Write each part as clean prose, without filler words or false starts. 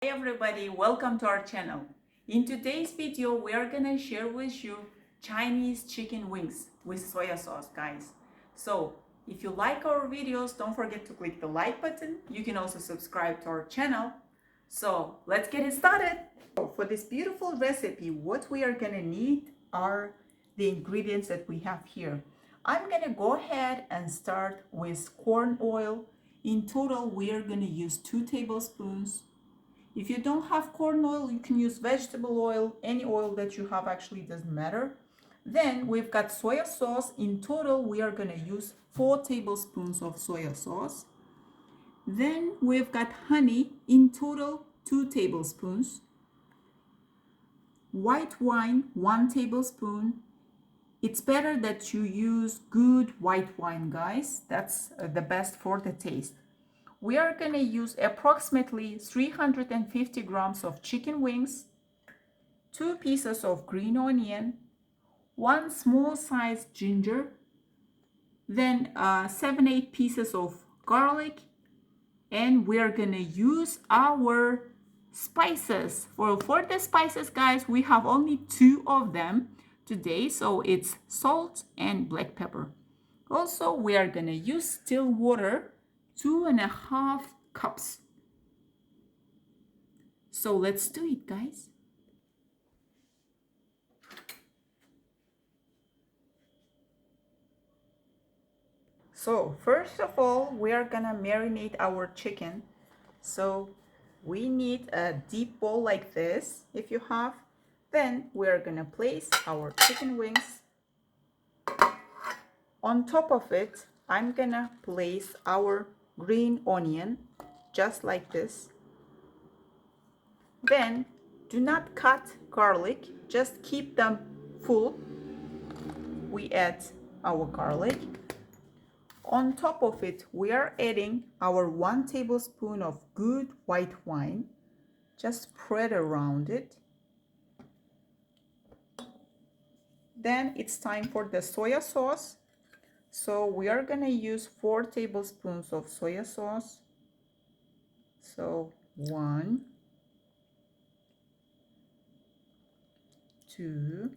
Hey everybody, welcome to our channel. In today's video, we are gonna share with you Chinese chicken wings with soya sauce, guys. So if you like our videos, don't forget to click the like button. You can also subscribe to our channel. So let's get it started. For this beautiful recipe, what we are gonna need are the ingredients that we have here. I'm gonna go ahead and start with corn oil. In total, we are gonna use 2 tablespoons. If you don't have corn oil, you can use vegetable oil. Any oil that you have actually doesn't matter. Then we've got soya sauce. In total, we are going to use 4 tablespoons of soya sauce. Then we've got honey. In total, 2 tablespoons. White wine, 1 tablespoon. It's better that you use good white wine, guys. That's the best for the taste. We are going to use approximately 350 grams of chicken wings, 2 pieces of green onion, 1 small sized ginger, then 7-8 pieces of garlic, and we are going to use our spices. For the spices, guys, we have only 2 of them today, so it's salt and black pepper. Also, we are going to use still water, 2.5 cups. So let's do it, guys. So first of all, we are gonna marinate our chicken. So we need a deep bowl like this, if you have. Then we are gonna place our chicken wings. On top of it, I'm gonna place our green onion, just like this. Then do not cut garlic, just keep them full. We add our garlic. On top of it, we are adding our 1 tablespoon of good white wine. Just spread around it. Then it's time for the soya sauce. So we are gonna use 4 tablespoons of soya sauce. So 1, 2,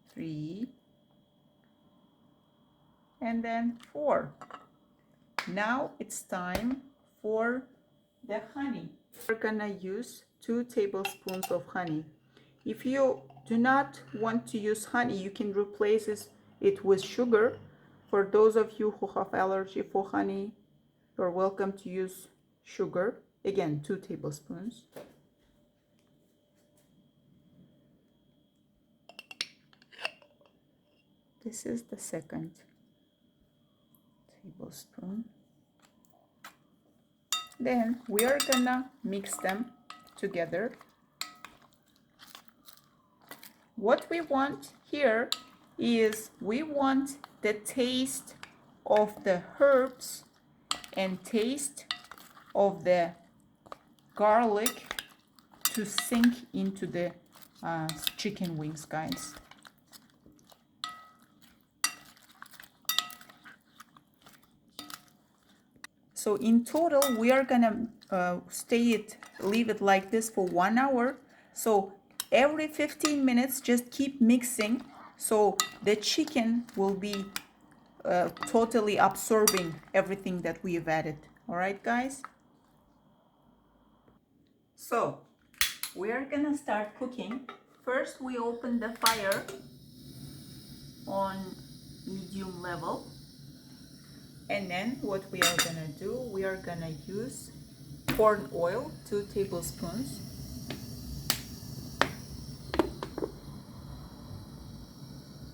3, and then 4. Now it's time for the honey. We're gonna use 2 tablespoons of honey. If you do not want to use honey, you can replace it with sugar. For those of you who have allergy for honey, you're welcome to use sugar. Again, 2 tablespoons. This is the second tablespoon. Then we are gonna mix them together. What we want here is we want the taste of the herbs and taste of the garlic to sink into the chicken wings, guys. So in total, we are gonna leave it like this for 1 hour. So every 15 minutes, just keep mixing so the chicken will be totally absorbing everything that we've added. All right, guys? So we are gonna start cooking. First, we open the fire on medium level. And then what we are gonna do, we are gonna use corn oil, 2 tablespoons.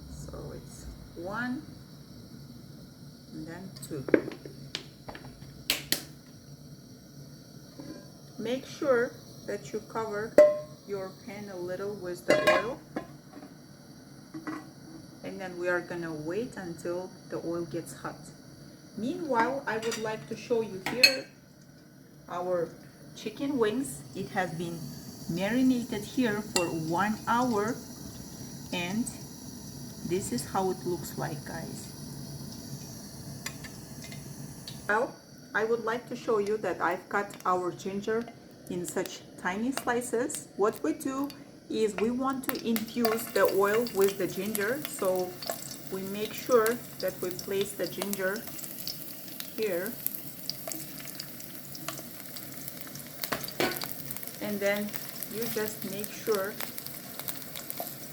So it's 1 and then 2. Make sure that you cover your pan a little with the oil. And then we are gonna wait until the oil gets hot. Meanwhile, I would like to show you here our chicken wings. It has been marinated here for 1 hour, and this is how it looks like, guys. Well, I would like to show you that I've cut our ginger in such tiny slices. What we do is we want to infuse the oil with the ginger, so we make sure that we place the ginger here, and then you just make sure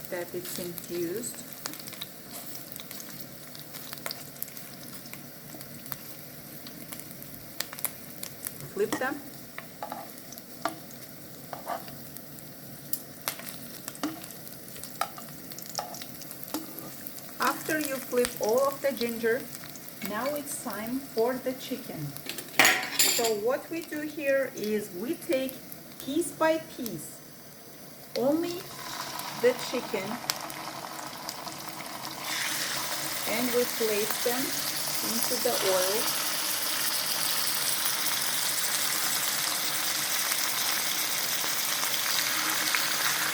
that it's infused. Flip them. After you flip all of the ginger, now it's time for the chicken. So what we do here is we take piece by piece only the chicken and we place them into the oil.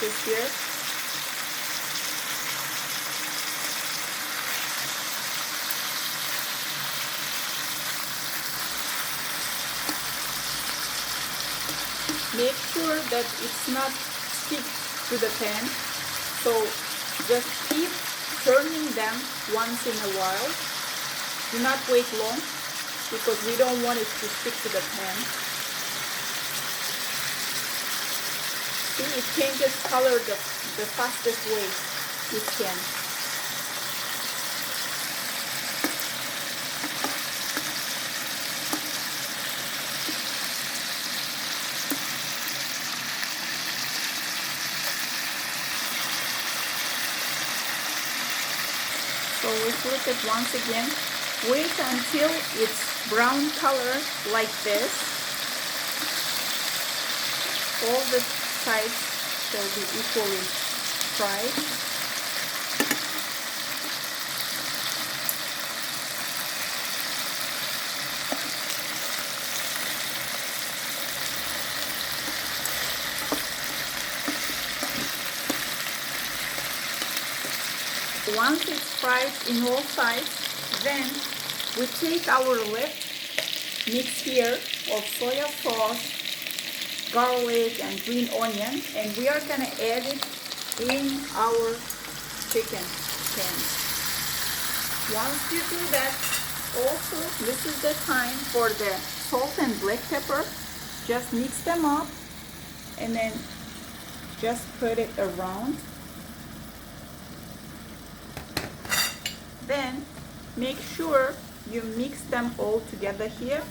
Just here. Make sure that it's not stick to the pan, so just keep turning them once in a while. Do not wait long because we don't want it to stick to the pan. See, it changes color the fastest way it can. So we flip it once again. Wait until it's brown color like this. All the sides shall be equally fried. Once it's fried in all sides, then we take our left mix here of soya sauce, garlic and green onion, and we are gonna add it in our chicken pan. Once you do that, also this is the time for the salt and black pepper. Just mix them up and then just put it around. Then make sure you mix them all together here,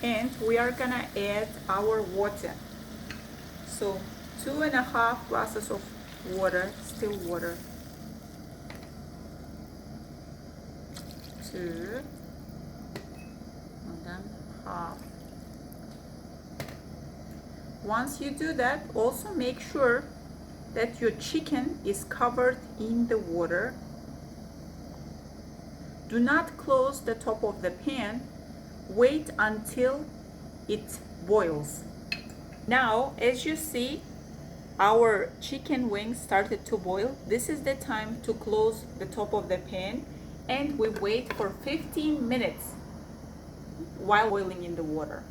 and we are gonna add our water. So 2.5 glasses of water, still water. 2 and then half. Once you do that, also make sure that your chicken is covered in the water. Do not close the top of the pan. Wait until it boils. Now, as you see, our chicken wings started to boil. This is the time to close the top of the pan, and we wait for 15 minutes while boiling in the water.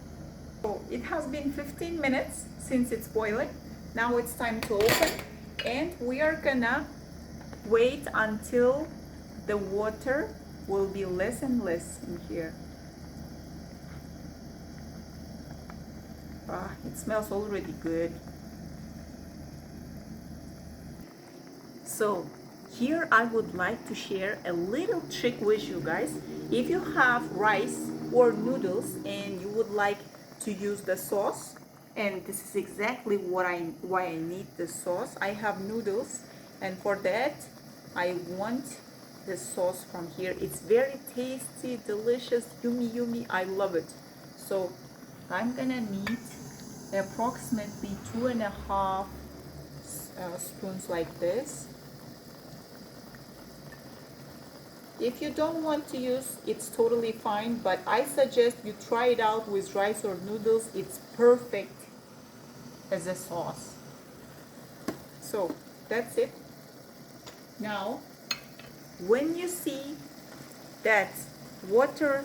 So it has been 15 minutes since it's boiling. Now it's time to open, and we are gonna wait until the water will be less and less in here. It smells already good. So here I would like to share a little trick with you guys. If you have rice or noodles and you would like to use the sauce, and this is exactly why I need the sauce. I have noodles, and for that I want the sauce from here. It's very tasty, delicious, yummy. I love it. So I'm gonna need approximately 2.5 spoons like this. If you don't want to use, it's totally fine, but I suggest you try it out with rice or noodles. It's perfect as a sauce. So that's it. Now when you see that water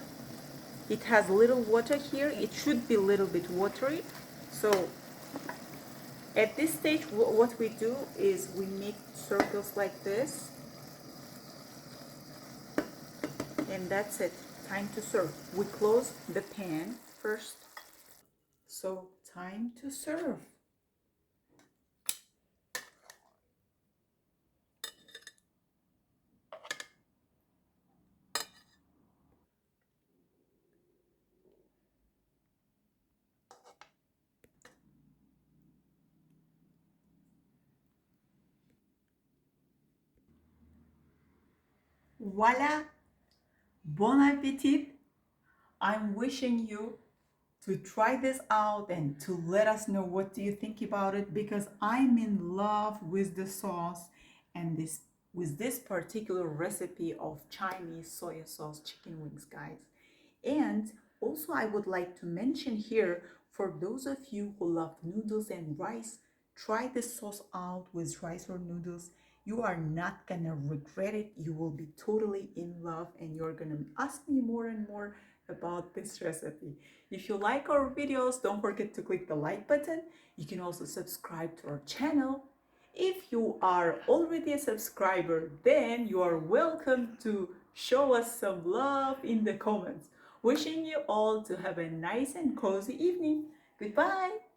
It has little water here. It should be a little bit watery. So at this stage, what we do is we make circles like this, and that's it. Time to serve. We close the pan first. So time to serve. Voila! Bon appetit! I'm wishing you to try this out and to let us know what do you think about it, because I'm in love with the sauce and this with this particular recipe of Chinese soya sauce chicken wings, guys. And also I would like to mention here, for those of you who love noodles and rice, try this sauce out with rice or noodles. You are not gonna regret it. You will be totally in love and you're gonna ask me more and more about this recipe. If you like our videos, don't forget to click the like button. You can also subscribe to our channel. If you are already a subscriber, then you are welcome to show us some love in the comments. Wishing you all to have a nice and cozy evening. Goodbye.